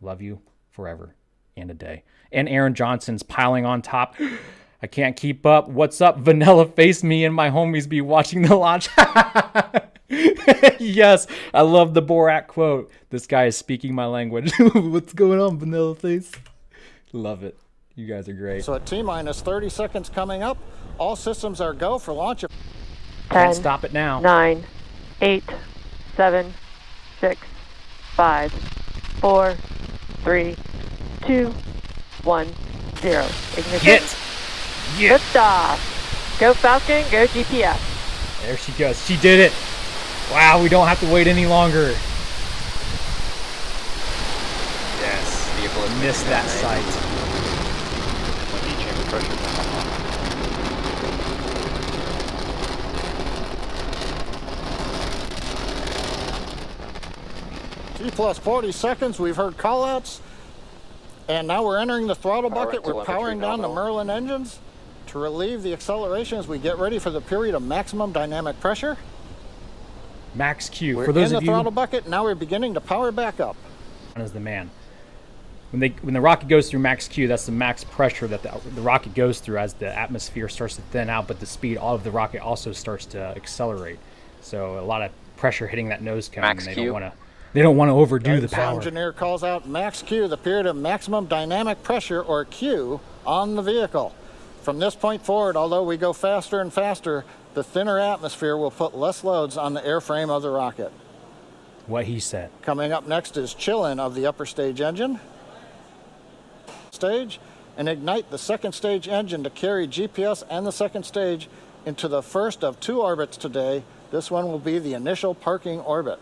Love you forever and a day. And Aaron Johnson's piling on top. I can't keep up. What's up, Vanilla Face? Me and my homies be watching the launch. Yes, I love the Borat quote. This guy is speaking my language. What's going on, Vanilla Face? Love it. You guys are great. So at T-minus 30 seconds coming up, all systems are go for launch. 10, stop it now. 9, 8, 7, 6, 5, 4, 3, 2, 1, 0. Ignition. Hit! Yeah. Liftoff. Go Falcon, go GPS. There she goes. She did it. Wow, we don't have to wait any longer. Yes, vehicle is Missed that sight. Windy chamber pressure. T plus 40 seconds, we've heard callouts, and now we're entering the throttle Power bucket. We're telemetry powering down the nominal. Merlin engines to relieve the acceleration as we get ready for the period of maximum dynamic pressure. Max Q. We're For those in of the you, throttle bucket, now we're beginning to power back up. is the man. When the rocket goes through max Q, that's the max pressure that the rocket goes through as the atmosphere starts to thin out, but the speed of the rocket also starts to accelerate. So a lot of pressure hitting that nose cone. Max and Q. They don't want to overdo the Guidance power. engineer calls out max Q, the period of maximum dynamic pressure, or Q, on the vehicle. From this point forward, although we go faster and faster, the thinner atmosphere will put less loads on the airframe of the rocket. What he said. Coming up next is chill-in of the upper stage engine. Stage, and ignite the second stage engine to carry GPS and the second stage into the first of 2 orbits today. This one will be the initial parking orbit.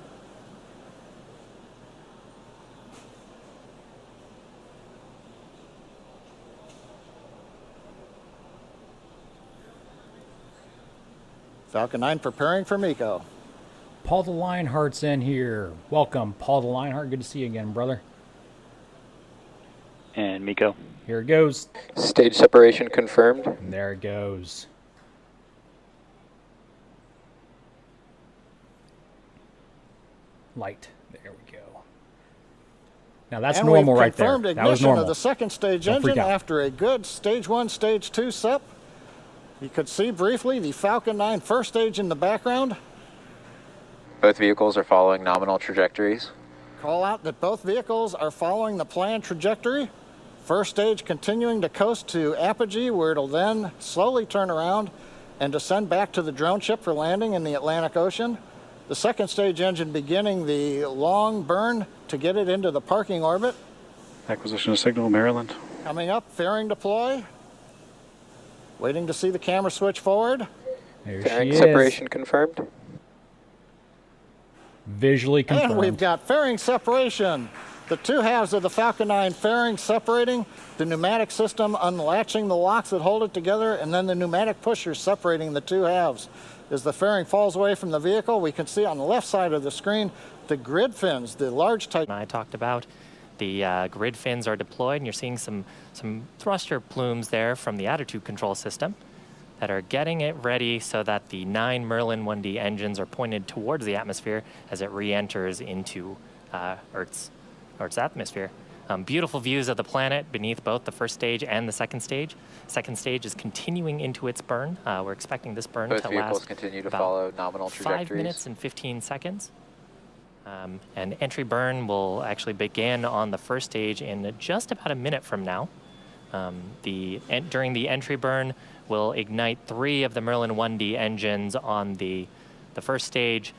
Falcon 9 preparing for MECO. Paul the Lionheart's in here. Welcome, Paul the Lionheart. Good to see you again, brother. And MECO. Here it goes. Stage separation confirmed. And there it goes. Light. There we go. Now that's And normal we've right there. confirmed That was ignition normal. of the second stage Don't freak engine out. after a good stage 1, stage 2 SEP. You could see briefly the Falcon 9 first stage in the background. Both vehicles are following nominal trajectories. Call out that both vehicles are following the planned trajectory. First stage continuing to coast to apogee, where it'll then slowly turn around and descend back to the drone ship for landing in the Atlantic Ocean. The second stage engine beginning the long burn to get it into the parking orbit. Acquisition of signal, Maryland. Coming up, fairing deploy. Waiting to see the camera switch forward. There Fairing she is. separation confirmed. Visually confirmed. And we've got fairing separation. The 2 halves of the Falcon 9 fairing separating, the pneumatic system unlatching the locks that hold it together, and then the pneumatic pushers separating the 2 halves. As the fairing falls away from the vehicle, we can see on the left side of the screen the grid fins, the large type. I talked about. The grid fins are deployed, and you're seeing some thruster plumes there from the attitude control system that are getting it ready so that the 9 Merlin 1D engines are pointed towards the atmosphere as it re-enters into Earth's atmosphere. Beautiful views of the planet beneath both the first stage and the second stage. Second stage is continuing into its burn. We're expecting this burn Both to vehicles last continue to about follow nominal 5 trajectories. minutes and 15 seconds. And entry burn will actually begin on the first stage in just about a minute from now. During the entry burn, we'll ignite 3 of the Merlin 1D engines on the first stage.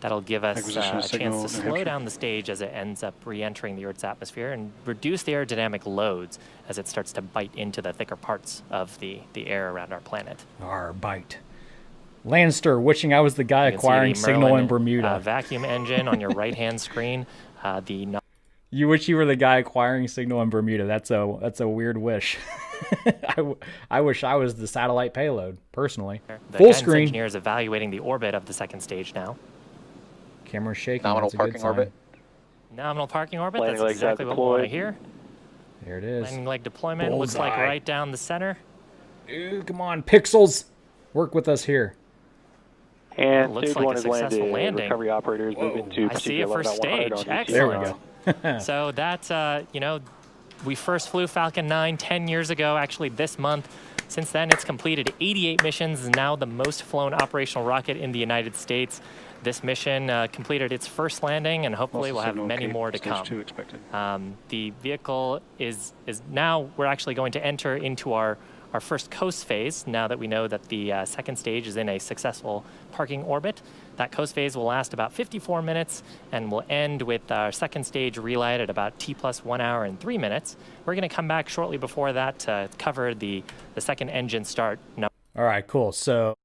That'll give us a chance to slow down the stage as it ends up re-entering the Earth's atmosphere and reduce the aerodynamic loads as it starts to bite into the thicker parts of the air around our planet. Our bite. Lanster, wishing I was the guy You can see acquiring the signal Merlin, in Bermuda. Vacuum engine on your right-hand screen. You wish you were the guy acquiring signal in Bermuda. That's a weird wish. I wish I was the satellite payload, personally. The Full guidance screen. engineer is evaluating the orbit of the second stage now. Camera's shaking. Nominal That's a good parking sign. orbit. Nominal parking orbit. Landing That's legs are exactly what we want to deployed. hear. There it is. Landing leg deployment looks like Bullseye. right down the center. Ooh, come on, Pixels. Work with us here. And Looks stage like 1 a is successful landed. landing. Recovery operators move into I see a first procedure 11.100 stage. on Excellent. There we go. So that, you know, we first flew Falcon 9 10 years ago, actually this month. Since then, it's completed 88 missions, is now the most flown operational rocket in the United States. This mission completed its first landing, and hopefully we'll have many more to come. Stage 2 expected. The vehicle is now, we're actually going to enter into our first coast phase, now that we know that the second stage is in a successful parking orbit. That coast phase will last about 54 minutes and will end with our second stage relight at about T+1 hour and 3 minutes. We're going to come back shortly before that to cover the second engine start. All right, cool. So